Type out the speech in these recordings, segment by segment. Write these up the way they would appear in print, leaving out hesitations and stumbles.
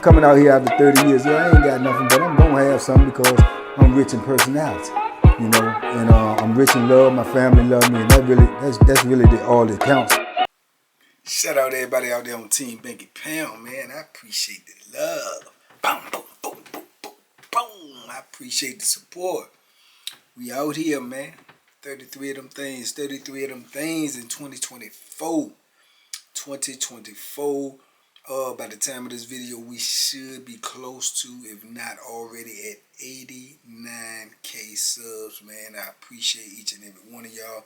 coming out here after 30 years. Yeah, I ain't got nothing, but I'm gonna have something because I'm rich in personality, you know, and I'm rich in love. My family love me, and that's really all that counts. Shout out to everybody out there on Team Banky Pound, man. I appreciate the love. Boom, boom, boom, boom, boom, boom. I appreciate the support. We out here, man. 33 of them things in 2024. 2024. By the time of this video, we should be close to, if not already, at 89K subs, man. I appreciate each and every one of y'all.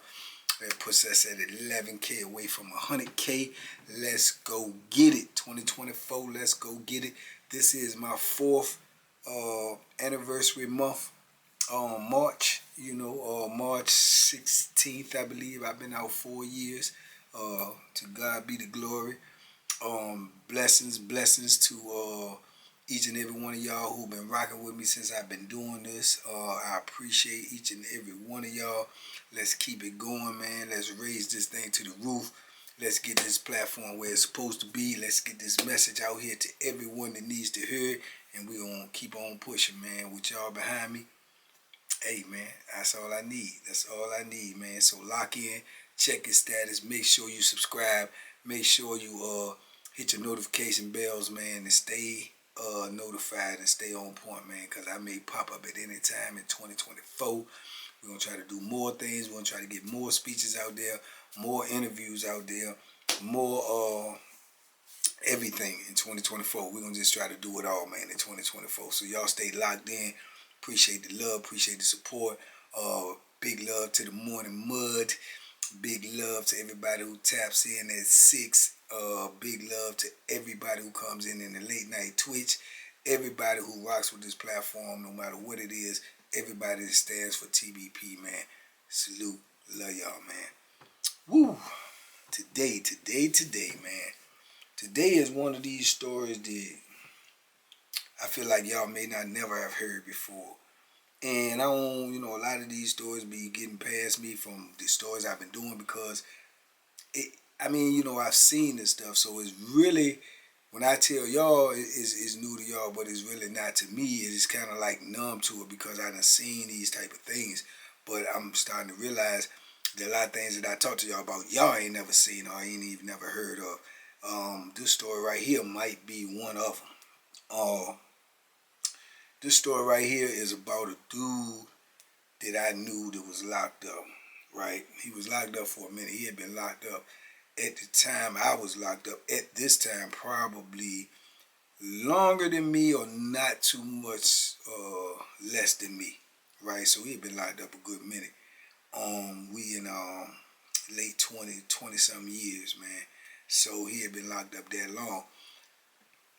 That puts us at 11K away from 100K. Let's go get it. 2024, let's go get it. This is my 4th anniversary month. March, March 16th, I believe. I've been out 4 years. To God be the glory. Blessings to each and every one of y'all who've been rocking with me since I've been doing this. I appreciate each and every one of y'all. Let's keep it going, man. Let's raise this thing to the roof. Let's get this platform where it's supposed to be. Let's get this message out here to everyone that needs to hear it. And we're going to keep on pushing, man. With y'all behind me. Hey, man, that's all I need. That's all I need, man. So lock in, check your status. Make sure you subscribe. Make sure you hit your notification bells, man, and stay notified and stay on point, man, because I may pop up at any time in 2024. We're going to try to do more things. We're going to try to get more speeches out there, more interviews out there, more everything in 2024. We're going to just try to do it all, man, in 2024. So y'all stay locked in. Appreciate the love. Appreciate the support. Big love to the Morning Mud. Big love to everybody who taps in at 6. Big love to everybody who comes in the late night Twitch. Everybody who rocks with this platform, no matter what it is. Everybody that stands for TBP, man. Salute. Love y'all, man. Woo. Today, man. Today is one of these stories that I feel like y'all may not never have heard before. And I don't, a lot of these stories be getting past me from the stories I've been doing because, I've seen this stuff. So it's really, when I tell y'all, it's new to y'all, but it's really not to me. It's kind of like numb to it because I done seen these type of things. But I'm starting to realize there are a lot of things that I talk to y'all about y'all ain't never seen or ain't even never heard of. This story right here might be one of them. This story right here is about a dude that I knew that was locked up, right? He was locked up for a minute. He had been locked up at the time I was locked up. At this time, probably longer than me or not too much less than me, right? So he had been locked up a good minute. We in late 20-something years, man. So he had been locked up that long.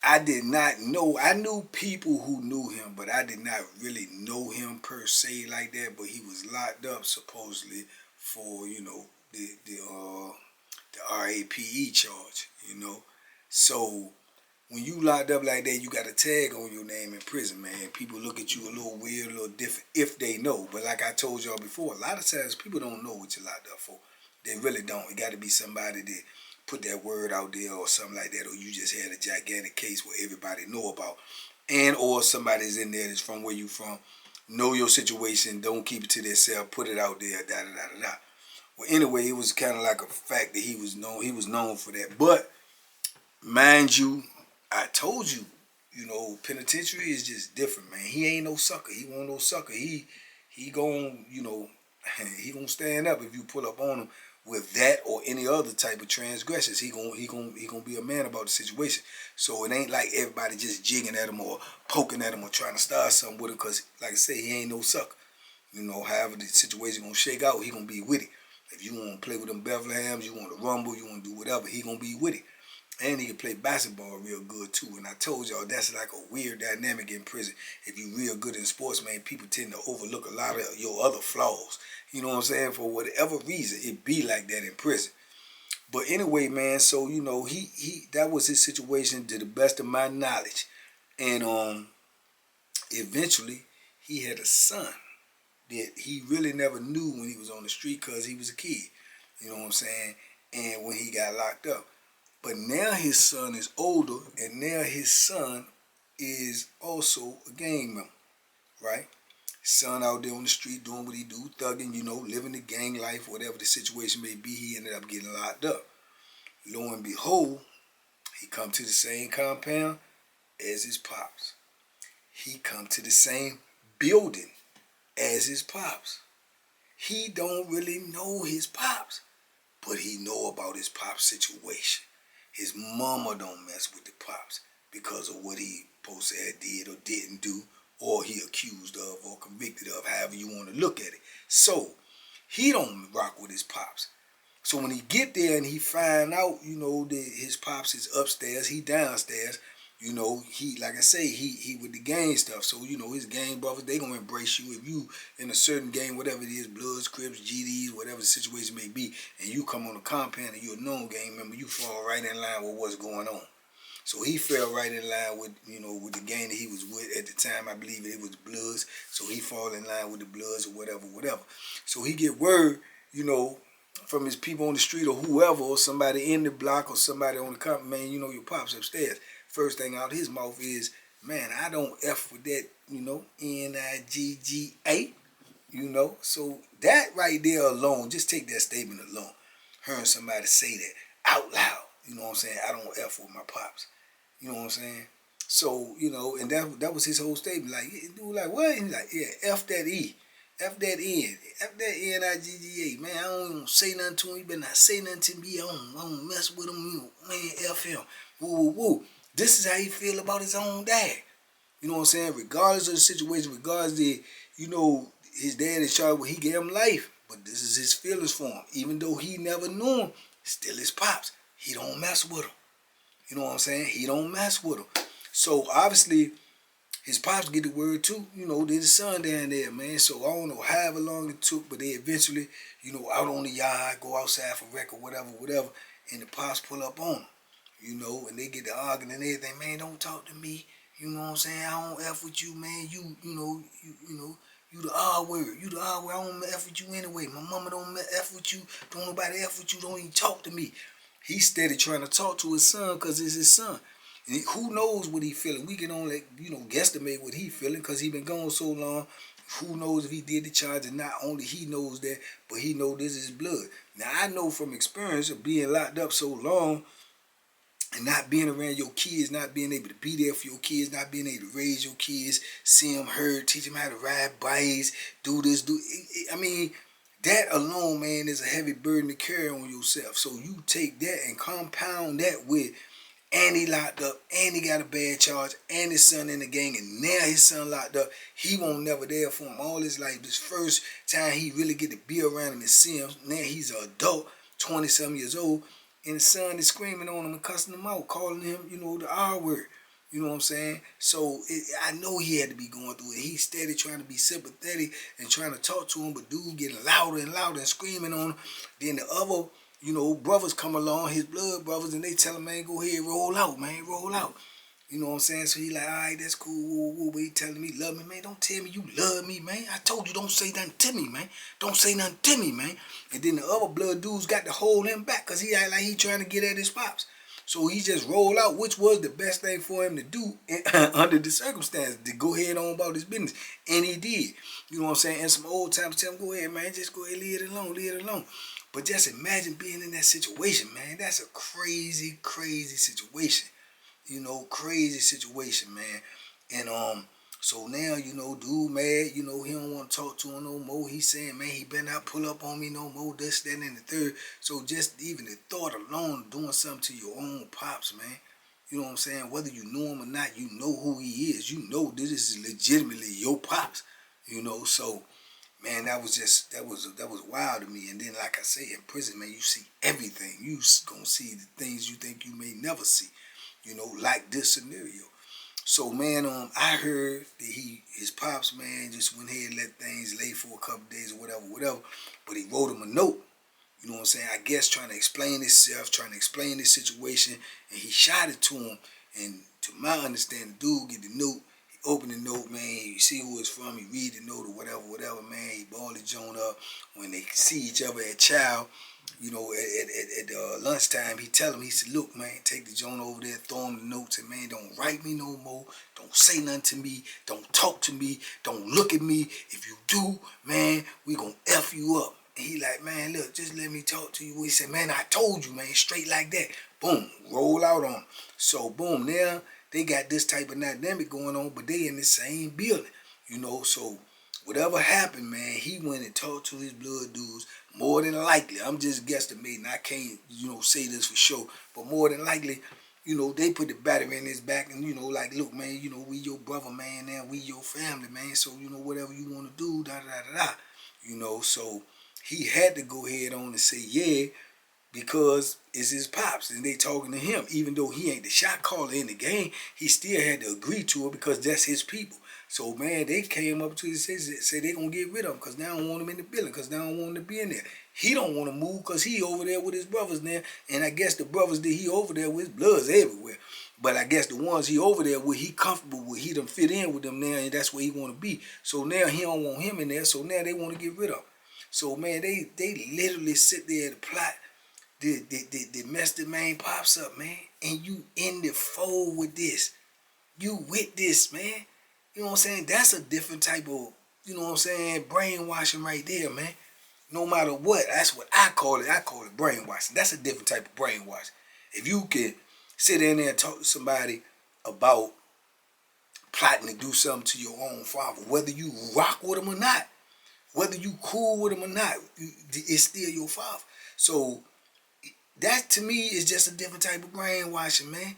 I did not know. I knew people who knew him, but I did not really know him per se like that. But he was locked up supposedly for, the RAPE charge, So when you locked up like that, you got a tag on your name in prison, man. People look at you a little weird, a little different if they know. But like I told y'all before, a lot of times people don't know what you're locked up for. They really don't. It got to be somebody that put that word out there or something like that, or you just had a gigantic case where everybody know about, and or somebody's in there that's from where you from, know your situation, don't keep it to themselves, put it out there, da-da-da-da-da. Well, anyway, it was kind of like a fact that he was known for that. But mind you, I told you, penitentiary is just different, man. He ain't no sucker. He won't no sucker. He gon', he gonna stand up if you pull up on him with that or any other type of transgressions. He gonna be a man about the situation. So it ain't like everybody just jigging at him or poking at him or trying to start something with him, because like I say, he ain't no sucker. However the situation gonna shake out, he gonna be with it. If you want to play with them Beverlyhams, you want to rumble, you want to do whatever, he gonna be with it. And he can play basketball real good too. And I told y'all that's like a weird dynamic in prison. If you real good in sports, man, people tend to overlook a lot of your other flaws. You know what I'm saying? For whatever reason, it be like that in prison. But anyway, man, so he that was his situation to the best of my knowledge. And eventually he had a son that he really never knew when he was on the street because he was a kid. You know what I'm saying? And when he got locked up. But now his son is older, and now his son is also a gang member, right? Son out there on the street doing what he do, thugging, living the gang life, whatever the situation may be. He ended up getting locked up. Lo and behold, he come to the same compound as his pops. He come to the same building as his pops. He don't really know his pops, but he know about his pops situation. His mama don't mess with the pops because of what he supposed to have did or didn't do, or he accused of or convicted of, however you want to look at it. So he don't rock with his pops. So when he get there and he find out, that his pops is upstairs, he downstairs, he, like I say, he with the gang stuff. So, his gang brothers, they gonna embrace you. If you in a certain gang, whatever it is, Bloods, Crips, GDs, whatever the situation may be, and you come on the compound and you're a known gang member, you fall right in line with what's going on. So he fell right in line with, with the gang that he was with at the time. I believe it was Bloods. So he fall in line with the Bloods or whatever. So he get word, from his people on the street or whoever, or somebody in the block or somebody on the compound, man, your pops upstairs. First thing out his mouth is, man, I don't F with that, Nigga. So that right there alone, just take that statement alone. Hearing somebody say that out loud, I don't F with my pops. You know what I'm saying? So, and that was his whole statement. Like, dude, like, what? And he's like, yeah, F that E. F that N. F that Nigga. Man, I don't even say nothing to him. He better not say nothing to me. I don't mess with him. Man, F him. Woo. This is how he feel about his own dad. You know what I'm saying? Regardless of the situation, regardless of, his dad is charged with, he gave him life. But this is his feelings for him. Even though he never knew him, still his pops. He don't mess with him. You know what I'm saying? He don't mess with him. So, obviously, his pops get the word too. There's his son down there, man. So, I don't know however long it took, but they eventually, out on the yard, go outside for wreck or whatever, and the pops pull up on him. And they get to arguing and everything. Man, don't talk to me. You know what I'm saying? I don't F with you, man. You the R word. You the R word. I don't F with you anyway. My mama don't F with you. Don't nobody F with you. Don't even talk to me. He's steady trying to talk to his son because it's his son. And who knows what he feeling? We can only, guesstimate what he feeling because he been gone so long. Who knows if he did the charge, and not only he knows that, but he know this is blood. Now, I know from experience of being locked up so long and not being around your kids, not being able to be there for your kids, not being able to raise your kids, see them hurt, teach them how to ride bikes, do this, that alone, man, is a heavy burden to carry on yourself. So you take that and compound that with, and he locked up, and he got a bad charge, and his son in the gang, and now his son locked up. He won't never there for him all his life. This first time he really get to be around him and see him, now he's an adult, 20-something years old, and his son is screaming on him and cussing him out, calling him, the R word. You know what I'm saying? So I know he had to be going through it. He's steady trying to be sympathetic and trying to talk to him, but dude getting louder and louder and screaming on him. Then the other, brothers come along, his blood brothers, and they tell him, man, go ahead, roll out, man, roll out. You know what I'm saying? So he like, all right, that's cool. Woo. But he telling me, love me, man. Don't tell me you love me, man. I told you don't say nothing to me, man. Don't say nothing to me, man. And then the other blood dudes got to hold him back because he act like he trying to get at his pops. So he just rolled out, which was the best thing for him to do under the circumstances, to go ahead on about his business. And he did. You know what I'm saying? And some old times tell him, go ahead, man. Just go ahead, leave it alone. But just imagine being in that situation, man. That's a crazy, crazy situation. Crazy situation, man. And so now, dude mad, he don't want to talk to him no more. He's saying, man, he better not pull up on me no more, this, that, and the third. So just even the thought alone of doing something to your own pops, man. You know what I'm saying? Whether you know him or not, you know who he is. You know this is legitimately your pops. So man, that was wild to me. And then, like I say, in prison, man, you see everything. You gonna see the things you think you may never see. Like this scenario. So, man, I heard that his pops, man, just went ahead and let things lay for a couple days or whatever. But he wrote him a note. You know what I'm saying? I guess trying to explain himself, trying to explain this situation, and he shot it to him. And to my understanding, dude get the note. He opened the note, man. You see who it's from. He read the note or whatever, man. He balled his joint up. When they see each other at chow, you know, at lunchtime, he tell him, he said, look, man, take the joint over there, throw him the notes, and man, don't write me no more. Don't say nothing to me. Don't talk to me. Don't look at me. If you do, man, we gonna F you up. And he like, man, look, just let me talk to you. He said, man, I told you, man, straight like that. Boom, roll out on him. So, boom, now they got this type of dynamic going on, but they in the same building, you know, so whatever happened, man, he went and talked to his blood dudes. More than likely, I'm just guesstimating, I can't, you know, say this for sure, but more than likely, you know, they put the battery in his back and, you know, like, look, man, you know, we your brother, man, now we your family, man, so, you know, whatever you want to do, da-da-da-da-da, you know, so he had to go ahead on and say, yeah, because it's his pops and they talking to him. Even though he ain't the shot caller in the game, he still had to agree to it because that's his people. So, man, they came up to him and said they going to get rid of him because they don't want him in the building, because they don't want him to be in there. He don't want to move because he over there with his brothers there. And I guess the brothers that he over there with, blood's everywhere. But I guess the ones he over there with, he comfortable with, he done fit in with them now, and that's where he want to be. So now he don't want him in there, so now they want to get rid of him. So, man, they literally sit there and plot the mess the man pops up, man, and you in the fold with this. You with this, man. You know what I'm saying? That's a different type of, you know what I'm saying, brainwashing right there, man. No matter what, that's what I call it. I call it brainwashing. That's a different type of brainwashing. If you can sit in there and talk to somebody about plotting to do something to your own father, whether you rock with him or not, whether you cool with him or not, it's still your father. So that to me is just a different type of brainwashing, man.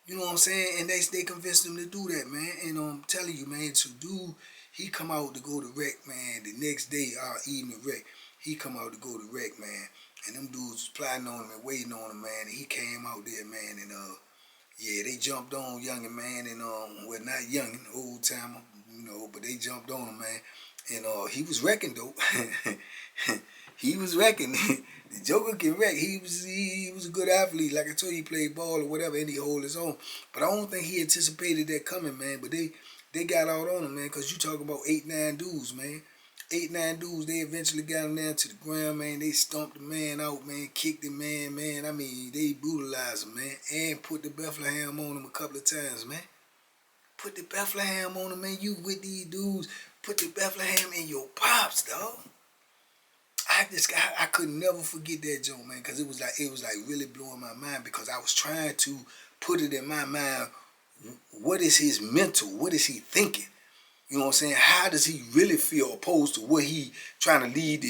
You know what I'm saying? And they convinced him to do that, man. And I'm telling you, man, to do, he come out to go to rec, man. The next day, evening rec, he come out to go to rec, man. And them dudes was plotting on him and waiting on him, man. And he came out there, man. And yeah, they jumped on youngin', man. And well, not youngin', old timer, you know, but they jumped on him, man. And he was wrecking though. He was wrecking. The Joker can wreck. He was a good athlete. Like I told you, he played ball or whatever, and he hold his own. But I don't think he anticipated that coming, man. But they got out on him, man, because you talking about 8-9 dudes, man. 8-9 dudes, they eventually got him down to the ground, man. They stomped the man out, man, kicked the man, man. I mean, they brutalized him, man, and put the Bethlehem on him a couple of times, man. Put the Bethlehem on him, man. You with these dudes, put the Bethlehem in your pops, dog. I could never forget that joke, man, because it was like really blowing my mind, because I was trying to put it in my mind, what is his mental? What is he thinking? You know what I'm saying? How does he really feel opposed to what he trying to lead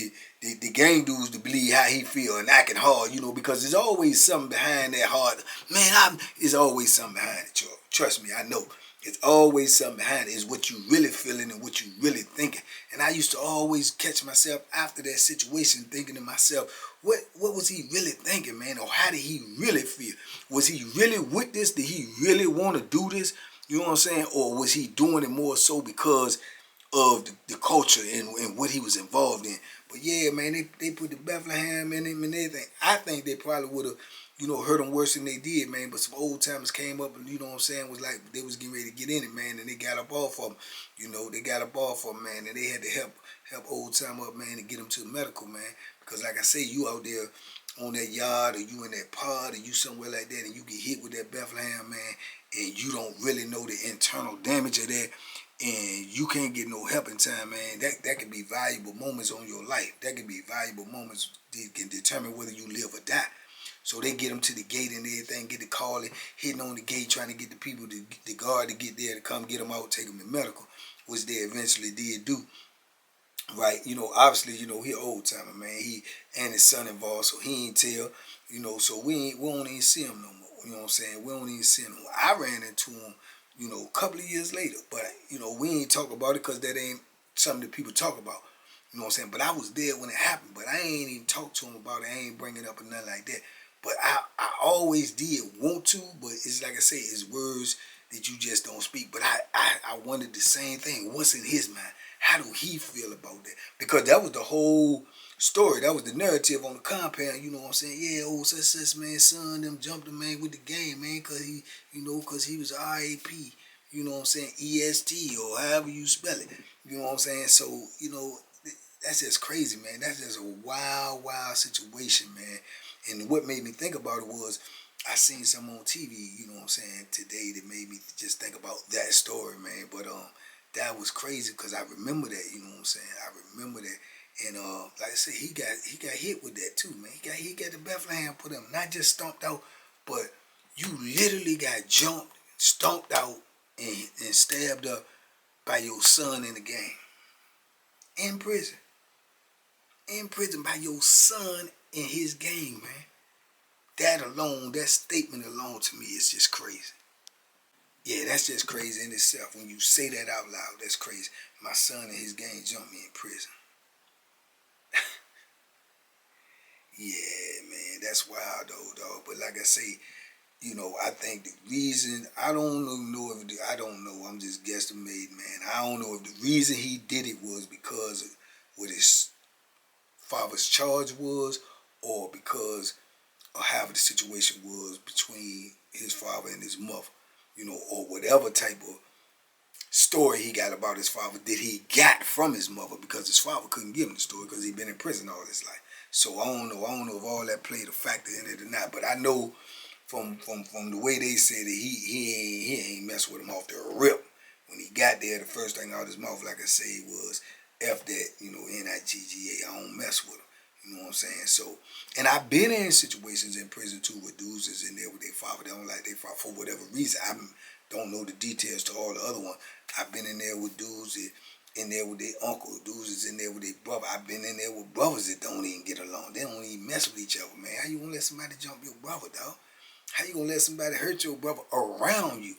the gang dudes to believe how he feel and acting hard, you know, because there's always something behind that hard. Man, there's always something behind it, y'all. Trust me, I know. It's always something behind it. It's what you really feeling and what you really thinking. And I used to always catch myself after that situation thinking to myself, what was he really thinking, man? Or how did he really feel? Was he really with this? Did he really want to do this? You know what I'm saying? Or was he doing it more so because of the culture and what he was involved in? But yeah, man, they put the Bethlehem in him and everything. I think they probably would have, you know, hurt him worse than they did, man. But some old timers came up and, you know what I'm saying, was like, they was getting ready to get in it, man, and they got up off of him. You know, they got up off of him, man, and they had to help old timer up, man, and get him to the medical, man. Because like I say, you out there on that yard, or you in that pod, or you somewhere like that, and you get hit with that Bethlehem, man, and you don't really know the internal damage of that, and you can't get no help in time, man, that could be valuable moments on your life. That could be valuable moments that can determine whether you live or die. So they get them to the gate and everything, get the calling, hitting on the gate, trying to get the people, the guard to get there to come get them out, take them to medical, which they eventually did do. Right, you know, obviously, you know, he an old timer, man. He and his son involved, so he ain't tell, you know, so we don't even see him no more. You know what I'm saying? We don't even see him. I ran into him, you know, a couple of years later, but you know, we ain't talk about it because that ain't something that people talk about. You know what I'm saying? But I was there when it happened, but I ain't even talk to him about it. I ain't bring it up or nothing like that. But I always did want to, but it's like I say, it's words that you just don't speak. But I wondered the same thing. What's in his mind? How do he feel about that? Because that was the whole story. That was the narrative on the compound. You know what I'm saying? Yeah, old such man, son, them jumped the man with the game, man, because he, you know, because he was RAP. You know what I'm saying? EST or however you spell it. You know what I'm saying? So, you know, that's just crazy, man. That's just a wild, wild situation, man. And what made me think about it was I seen some on TV, you know what I'm saying, today that made me just think about that story, man. But that was crazy because I remember that, you know what I'm saying. I remember that. And like I said, he got hit with that too, man. He got the Bethlehem put him, not just stomped out, but you literally got jumped, stomped out, and stabbed up by your son in the game. In prison. In prison by your son in his game, man. That alone, that statement alone to me is just crazy. Yeah, that's just crazy in itself. When you say that out loud, that's crazy. My son in his game jumped me in prison. Yeah, man, that's wild though, dog. But like I say, I think the reason I don't know if I don't know. I'm just guesstimating, man. I don't know if the reason he did it was because of what his father's charge was, or because of how the situation was between his father and his mother, or whatever type of story he got about his father that he got from his mother, because his father couldn't give him the story because he'd been in prison all his life. So I don't know. I don't know if all that played a factor in it or not. But I know from the way they said it, he ain't mess with him off the rip. When he got there, the first thing out of his mouth, like I say, was F that, Nigga, I don't mess with him. You know what I'm saying? So, and I've been in situations in prison too where dudes is in there with their father. They don't like their father for whatever reason. I don't know the details to all the other ones. I've been in there with dudes that in there with their uncle. Dudes is in there with their brother. I've been in there with brothers that don't even get along. They don't even mess with each other, man. How you gonna let somebody jump your brother, dog? How you gonna let somebody hurt your brother around you?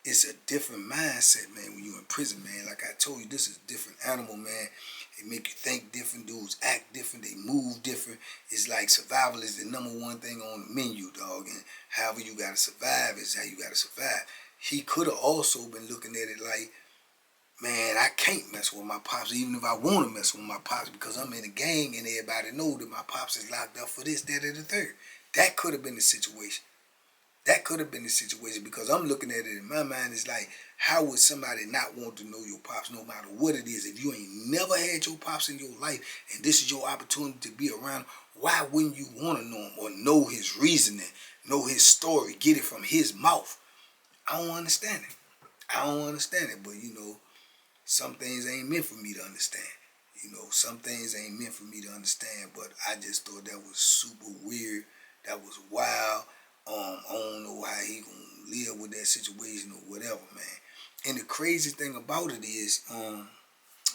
It's a different mindset, man, when you're in prison, man. Like I told you, this is a different animal, man. It make you think different. Dudes act different. They move different. It's like survival is the number one thing on the menu, dog. And however you gotta survive is how you gotta survive. He could have also been looking at it like, man, I can't mess with my pops, even if I want to mess with my pops, because I'm in a gang and everybody know that my pops is locked up for this, that, and the third. That could have been the situation. That could have been the situation, because I'm looking at it in my mind. It's like, how would somebody not want to know your pops no matter what it is? If you ain't never had your pops in your life and this is your opportunity to be around, why wouldn't you want to know him or know his reasoning, know his story, get it from his mouth? I don't understand it. I don't understand it, but some things ain't meant for me to understand. Some things ain't meant for me to understand, but I just thought that was super weird. That was wild. I don't know how he gonna live with that situation or whatever, man. And the crazy thing about it is,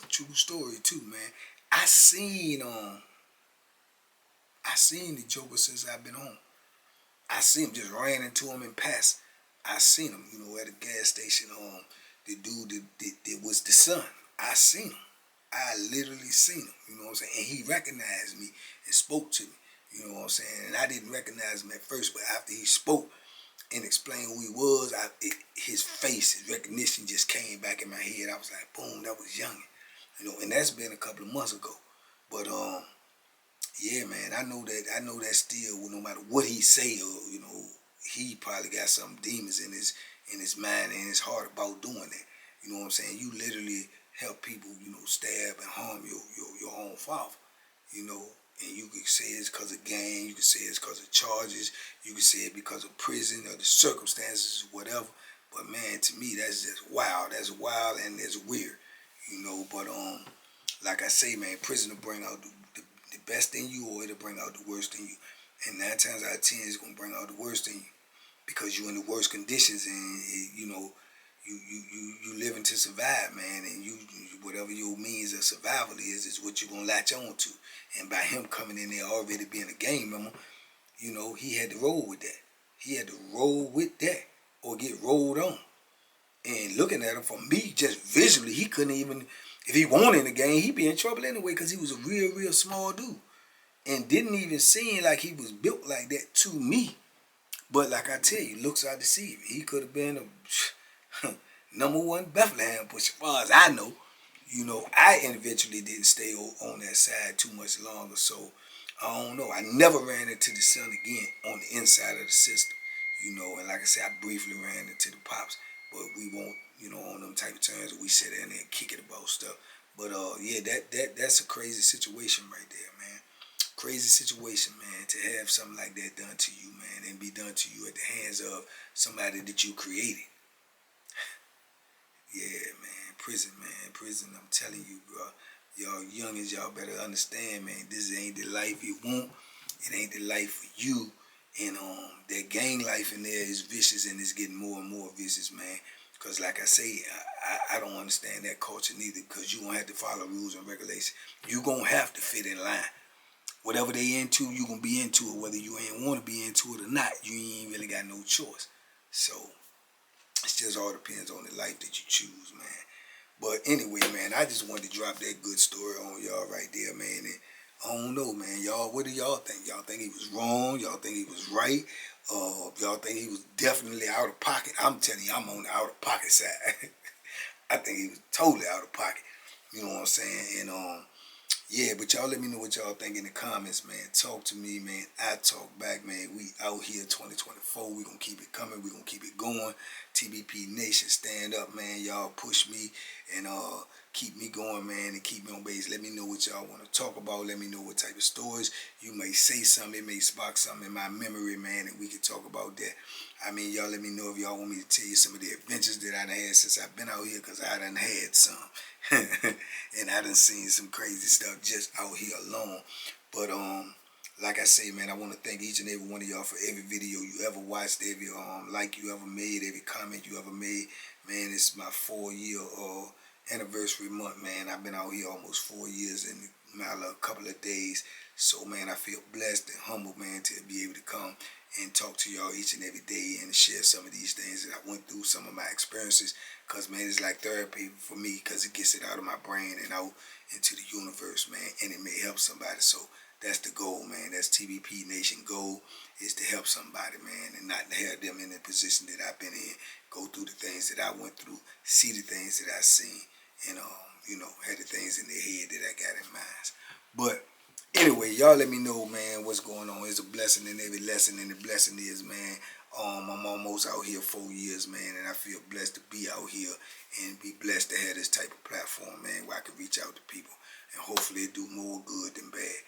true story too, man. I seen the Joker since I've been home. I seen him, just ran into him and passed. I seen him, at a gas station. The dude that was the son. I seen him. I literally seen him. You know what I'm saying? And he recognized me and spoke to me. You know what I'm saying? And I didn't recognize him at first, but after he spoke and explained who he was, his face, his recognition just came back in my head. I was like, boom, that was young. And that's been a couple of months ago. But yeah, man, I know that still, no matter what he say, or he probably got some demons in his mind and his heart about doing that. You know what I'm saying? You literally help people, stab and harm your own father. And you could say it's because of gang, you could say it's because of charges, you could say it because of prison or the circumstances, whatever. But man, to me, that's just wild. That's wild and that's weird. But like I say, man, prison will bring out the best in you, or it'll bring out the worst in you. And 9 times out of 10, it's gonna bring out the worst in you, because you're in the worst conditions, and you living to survive, man. And you whatever your means of survival is what you're gonna latch on to. And by him coming in there already being a gang member, he had to roll with that. He had to roll with that or get rolled on. And looking at him, for me, just visually, he couldn't even, if he wanted in the game, he'd be in trouble anyway, because he was a real small dude. And didn't even seem like he was built like that to me. But like I tell you, looks are deceiving. He could have been a number one Bethlehem push, as far as I know. I eventually didn't stay on that side too much longer, so I don't know. I never ran into the son again on the inside of the system. And like I said, I briefly ran into the pops, but we won't, on them type of terms, we sit there and kick it about stuff. But yeah, that's a crazy situation right there, man. Crazy situation, man, to have something like that done to you, man, and be done to you at the hands of somebody that you created. Yeah, man, prison, man, prison. I'm telling you, bro. Y'all youngins, y'all better understand, man. This ain't the life you want. It ain't the life for you. And that gang life in there is vicious, and it's getting more and more vicious, man. Because like I say, I don't understand that culture neither, because you gonna have to follow rules and regulations. You gonna have to fit in line. Whatever they into, you gonna be into it. Whether you ain't want to be into it or not, you ain't really got no choice. So it just all depends on the life that you choose, man. But anyway, man, I just wanted to drop that good story on y'all right there, man. And I don't know, man. Y'all, what do y'all think? Y'all think he was wrong? Y'all think he was right? Y'all think he was definitely out of pocket? I'm telling you, I'm on the out of pocket side. I think he was totally out of pocket. You know what I'm saying? And yeah, but y'all let me know what y'all think in the comments, man. Talk to me, man. I talk back, man. We out here 2024. We gonna keep it coming. We gonna keep it going. TBP Nation, stand up, man. Y'all push me and keep me going, man, and keep me on base. Let me know what y'all want to talk about. Let me know what type of stories. You may say something. It may spark something in my memory, man, and we can talk about that. I mean, y'all let me know if y'all want me to tell you some of the adventures that I done had since I've been out here, because I done had some. And I done seen some crazy stuff just out here alone. But like I say, man, I want to thank each and every one of y'all for every video you ever watched, every like you ever made, every comment you ever made. Man, it's my 4-year anniversary month, man. I've been out here almost 4 years in a couple of days. So, man, I feel blessed and humbled, man, to be able to come and talk to y'all each and every day and share some of these things that I went through, some of my experiences. Because, man, it's like therapy for me, because it gets it out of my brain and out into the universe, man, and it may help somebody. So that's the goal, man. That's TBP Nation goal, is to help somebody, man, and not to have them in the position that I've been in, go through the things that I went through, see the things that I seen, and, you know, had the things in their head that I got in mind. But anyway, y'all let me know, man, what's going on. It's a blessing in every lesson, and the blessing is, man, I'm almost out here 4 years, man, and I feel blessed to be out here and be blessed to have this type of platform, man, where I can reach out to people and hopefully do more good than bad.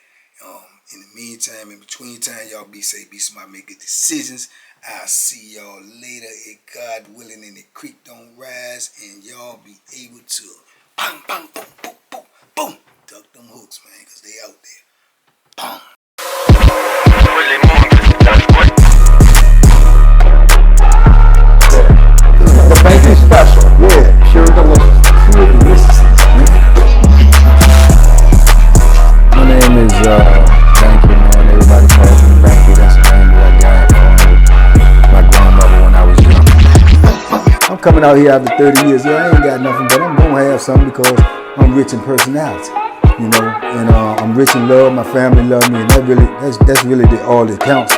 In the meantime, in between time, y'all be safe, be smart, make good decisions. I'll see y'all later, if God willing, and the creek don't rise, and y'all be able to bang, bang, boom, boom, boom, boom, duck them hooks, man, because they out there. Boom. The banky special, yeah, sure delicious. My name is Banky, man. Everybody calls me Banky. That's the name that I got from my grandmother when I was young. I'm coming out here after 30 years. Yeah, I ain't got nothing, but I'm gonna have something because I'm rich in personality, you know, and I'm rich in love. My family love me, and that's really all that counts.